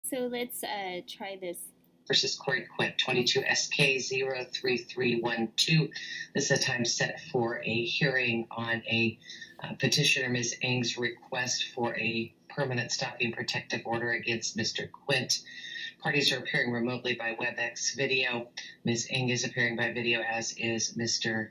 So let's try this. Versus Cory Quint, 22 SK 03312. This is a time set for a hearing on a petitioner, Ms. Ng's request for a permanent stopping protective order against Mr. Quint. Parties are appearing remotely by Webex video. Ms. Ng is appearing by video, as is Mr.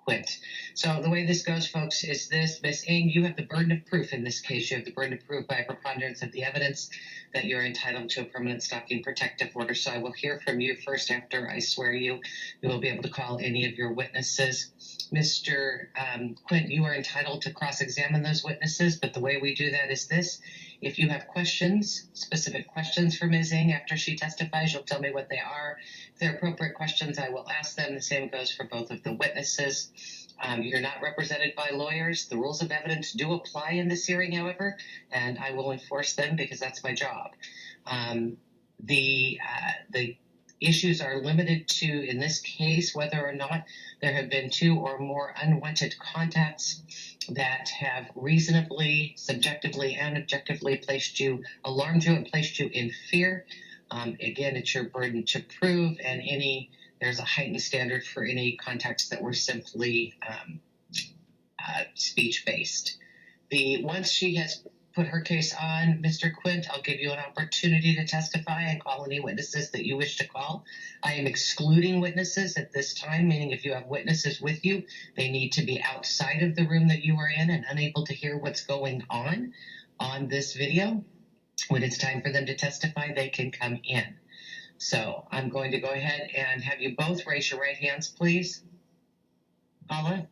Quint. So the way this goes, folks, is this. Ms. Ng, you have the burden of proof in this case. You have the burden of proof by a preponderance of the evidence that you're entitled to a permanent stopping protective order. So I will hear from you first after I swear you. You will be able to call any of your witnesses. Mr. Quint, you are entitled to cross-examine those witnesses, but the way we do that is this. If you have questions, specific questions for Ms. Ng after she testifies, you'll tell me what they are. If they're appropriate questions, I will ask them. The same goes for both of the witnesses. You're not represented by lawyers. The rules of evidence do apply in this hearing, however, and I will enforce them because that's my job. The issues are limited to, in this case, whether or not there have been two or more unwanted contacts that have reasonably, subjectively, and objectively alarmed you and placed you in fear. Again, it's your burden to prove, and there's a heightened standard for any contacts that were simply speech-based. Once she has put her case on, Mr. Quint, I'll give you an opportunity to testify and call any witnesses that you wish to call. I am excluding witnesses at this time, meaning if you have witnesses with you, they need to be outside of the room that you are in and unable to hear what's going on this video. When it's time for them to testify, they can come in. So I'm going to go ahead and have you both raise your right hands, please. Paula?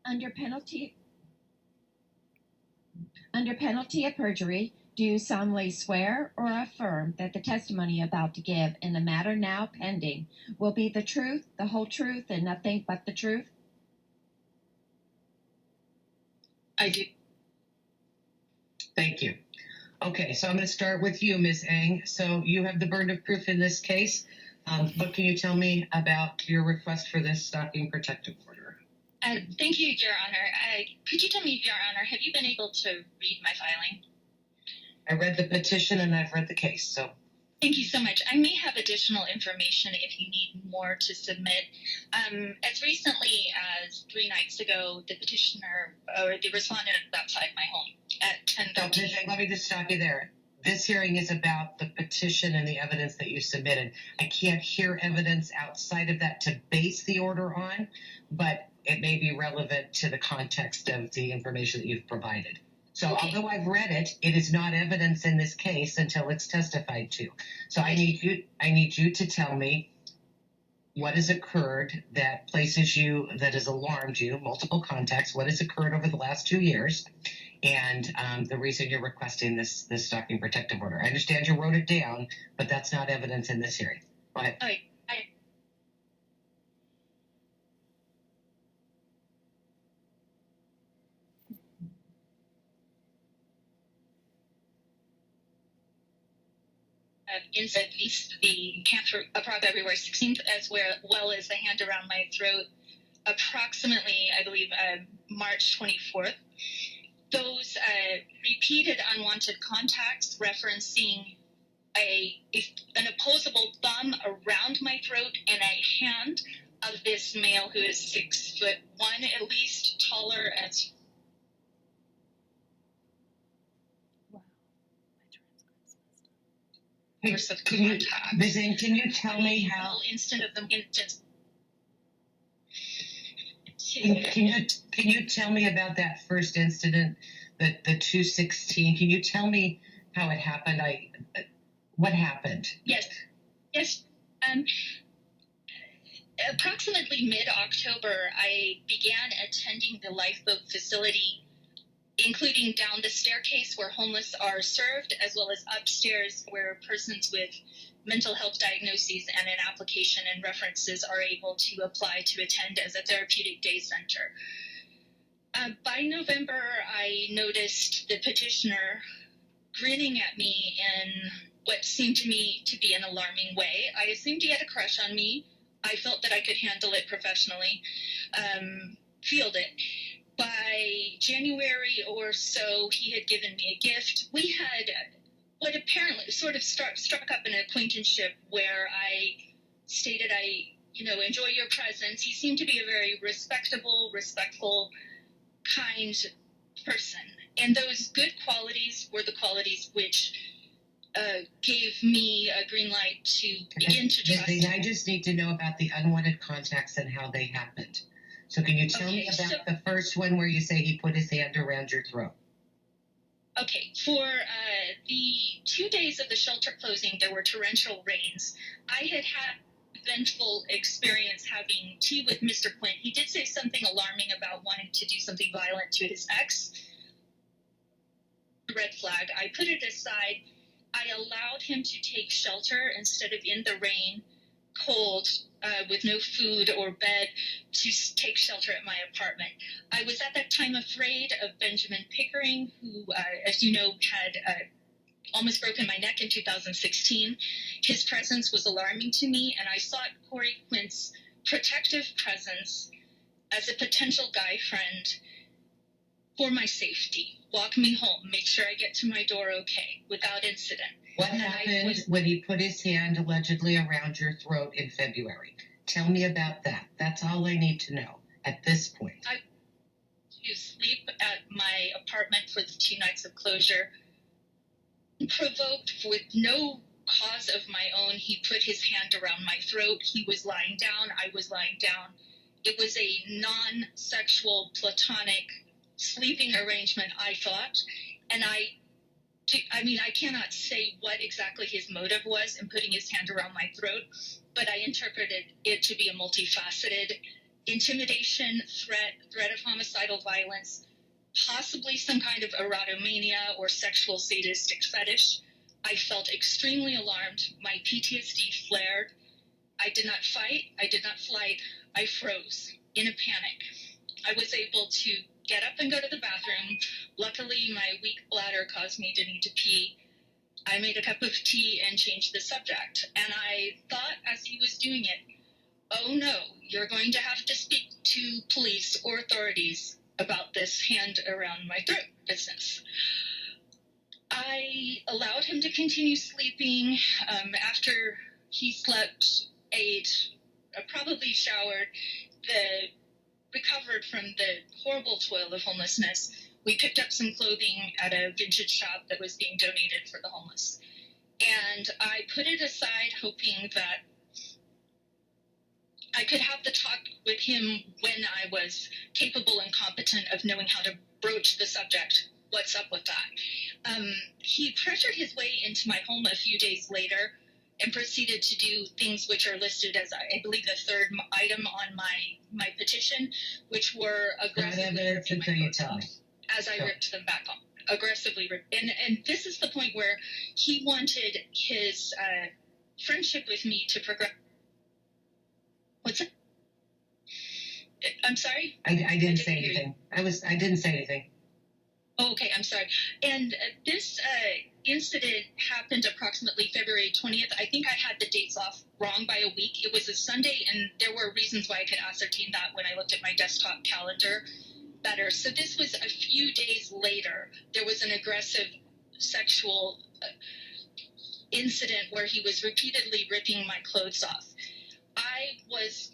Under penalty of perjury, do you solemnly swear or affirm that the testimony you're about to give in the matter now pending will be the truth, the whole truth, and nothing but the truth? I do. Thank you. Okay, so I'm going to start with you, Ms. Ng. So you have the burden of proof in this case. What can you tell me about your request for this stopping protective order? Thank you, Your Honor. Could you tell me, Your Honor, have you been able to read my filing? I read the petition and I've read the case, so. Thank you so much. I may have additional information if you need more to submit. As recently as 3 nights ago, the petitioner or the respondent was outside my home at 10:30. Let me just stop you there. This hearing is about the petition and the evidence that you submitted. I can't hear evidence outside of that to base the order on, but it may be relevant to the context of the information that you've provided. So okay. Although I've read it, it is not evidence in this case until it's testified to. So I need you to tell me what has occurred that has alarmed you, multiple contacts, what has occurred over the last 2 years, and the reason you're requesting this stopping protective order. I understand you wrote it down, but that's not evidence in this hearing. Go ahead. Inside the camp for February 16th, as well as the hand around my throat, approximately, I believe, March 24th. Those repeated unwanted contacts referencing an opposable thumb around my throat and a hand of this male who is 6'1", at least, taller as. Can you tell me how? Can you tell me about that first incident, the 216? Can you tell me how it happened? What happened? Yes. Approximately mid-October, I began attending the Lifeboat facility, including down the staircase where homeless are served, as well as upstairs where persons with mental health diagnoses and an application and references are able to apply to attend as a therapeutic day center. By November, I noticed the petitioner grinning at me in what seemed to me to be an alarming way. I assumed he had a crush on me. I felt that I could handle it professionally, field it. By January or so, he had given me a gift. We had what apparently sort of struck up an acquaintanceship where I stated I, enjoy your presence. He seemed to be a very respectable, respectful, kind person. And those good qualities were the qualities which gave me a green light to begin to trust him. I just need to know about the unwanted contacts and how they happened. So can you tell me about the first one where you say he put his hand around your throat? Okay, for the 2 days of the shelter closing, there were torrential rains. I had a vengeful experience having tea with Mr. Quint. He did say something alarming about wanting to do something violent to his ex. Red flag. I put it aside. I allowed him to take shelter instead of in the rain, cold, with no food or bed, to take shelter at my apartment. I was at that time afraid of Benjamin Pickering, who, as you know, had almost broken my neck in 2016. His presence was alarming to me, and I sought Cory Quint's protective presence as a potential guy friend for my safety. Walk me home, make sure I get to my door okay, without incident. What happened when he put his hand allegedly around your throat in February? Tell me about that. That's all I need to know at this point. I to sleep at my apartment for the 2 nights of closure. Provoked with no cause of my own, he put his hand around my throat. He was lying down. I was lying down. It was a non-sexual, platonic sleeping arrangement, I thought. And I cannot say what exactly his motive was in putting his hand around my throat, but I interpreted it to be a multifaceted intimidation, threat of homicidal violence, possibly some kind of erotomania or sexual sadistic fetish. I felt extremely alarmed. My PTSD flared. I did not fight. I did not flight. I froze in a panic. I was able to get up and go to the bathroom. Luckily, my weak bladder caused me to need to pee. I made a cup of tea and changed the subject. And I thought as he was doing it, oh no, you're going to have to speak to police or authorities about this hand around my throat business. I allowed him to continue sleeping. After he slept, ate, probably showered, recovered from the horrible toil of homelessness, we picked up some clothing at a vintage shop that was being donated for the homeless. And I put it aside, hoping that I could have the talk with him when I was capable and competent of knowing how to broach the subject. What's up with that? He pressured his way into my home a few days later and proceeded to do things which are listed as, I believe, the third item on my petition, which were aggressively ripping my clothes off as I ripped them back on. Aggressively ripped. And this is the point where he wanted his friendship with me to progress. What's it? I'm sorry? I didn't say anything. I didn't say anything. Oh, okay, I'm sorry. And this incident happened approximately February 20th. I think I had the dates off wrong by a week. It was a Sunday, and there were reasons why I could ascertain that when I looked at my desktop calendar better. So this was a few days later. There was an aggressive sexual incident where he was repeatedly ripping my clothes off. I was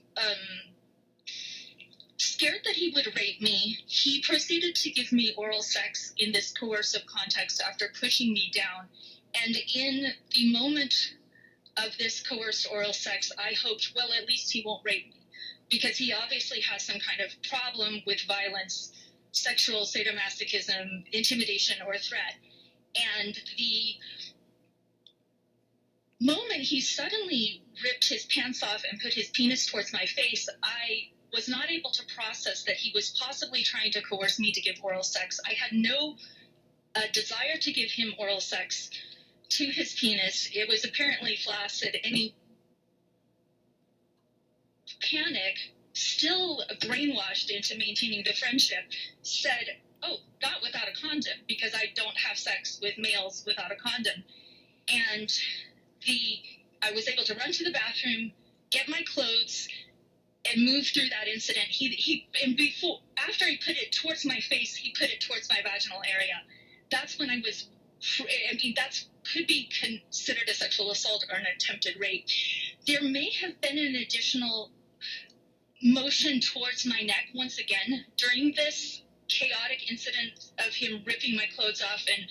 scared that he would rape me. He proceeded to give me oral sex in this coercive context after pushing me down. And in the moment of this coerced oral sex, I hoped, well, at least he won't rape me, because he obviously has some kind of problem with violence, sexual sadomasochism, intimidation, or threat. And the moment he suddenly ripped his pants off and put his penis towards my face, I was not able to process that he was possibly trying to coerce me to give oral sex. I had no desire to give him oral sex to his penis. It was apparently flaccid. Any panic, still brainwashed into maintaining the friendship, said, oh, not without a condom, because I don't have sex with males without a condom. And I was able to run to the bathroom, get my clothes, and move through that incident. After he put it towards my face, he put it towards my vaginal area. That's when that's could be considered a sexual assault or an attempted rape. There may have been an additional motion towards my neck once again during this chaotic incident of him ripping my clothes off and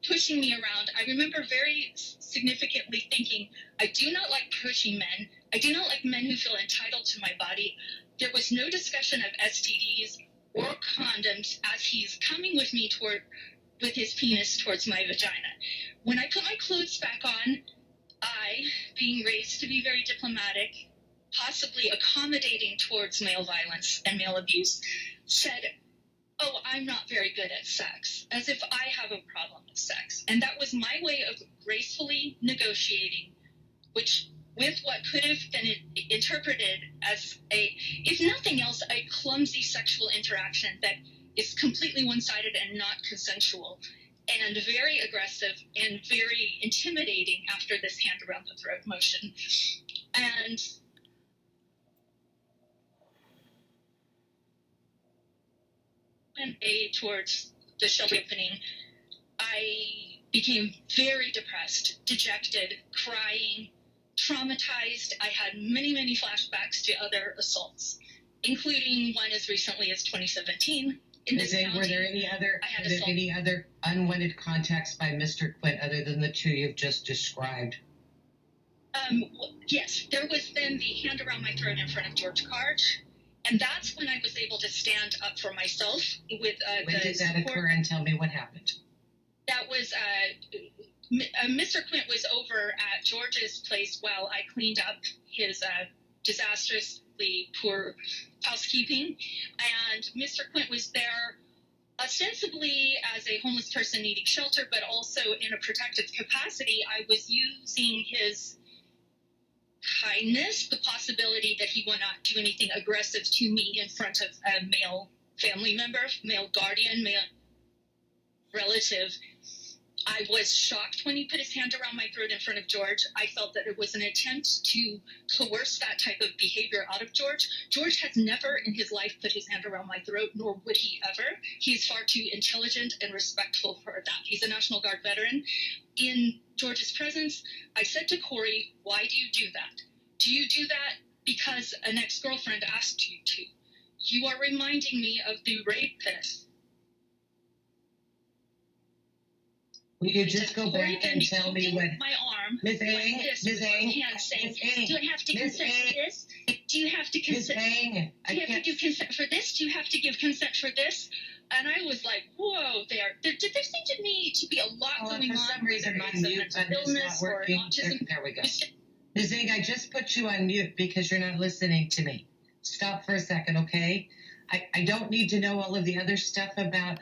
pushing me around. I remember very significantly thinking, I do not like pushing men. I do not like men who feel entitled to my body. There was no discussion of STDs or condoms as he's coming with me with his penis towards my vagina. When I put my clothes back on, I, being raised to be very diplomatic, possibly accommodating towards male violence and male abuse, said, oh, I'm not very good at sex, as if I have a problem with sex. And that was my way of gracefully negotiating, with what could have been interpreted as if nothing else, a clumsy sexual interaction that is completely one-sided and not consensual, and very aggressive and very intimidating after this hand around the throat motion. And towards the shelter opening, I became very depressed, dejected, crying, traumatized. I had many, many flashbacks to other assaults, including one as recently as 2017. Were there any other unwanted contacts by Mr. Quint other than the two you've just described? Yes, there was then the hand around my throat in front of George Carge, and that's when I was able to stand up for myself with when did that occur, and tell me what happened? That was Mr. Quint was over at George's place while I cleaned up his disastrously poor housekeeping, and Mr. Quint was there ostensibly as a homeless person needing shelter, but also in a protective capacity. I was using his kindness, the possibility that he will not do anything aggressive to me in front of a male family member, male guardian, male relative. I was shocked when he put his hand around my throat in front of George. I felt that it was an attempt to coerce that type of behavior out of George. George has never in his life put his hand around my throat, nor would he ever. He's far too intelligent and respectful for that. He's a National Guard veteran. In George's presence, I said to Cory, why do you do that? Do you do that because an ex-girlfriend asked you to? You are reminding me of the rapist. Will you just go back and tell me what... My arm, Ms. Ang, Ms. Ang, do I have to consent for this? Do you have to consent? Ms. Ang, do you have to do consent for this? Do you have to give consent for this? And I was like, whoa, there seemed to me to be a lot going on. For some reason, my mute button is not working. There we go. Ms. Ang, I just put you on mute because you're not listening to me. Stop for a second, okay? I don't need to know all of the other stuff about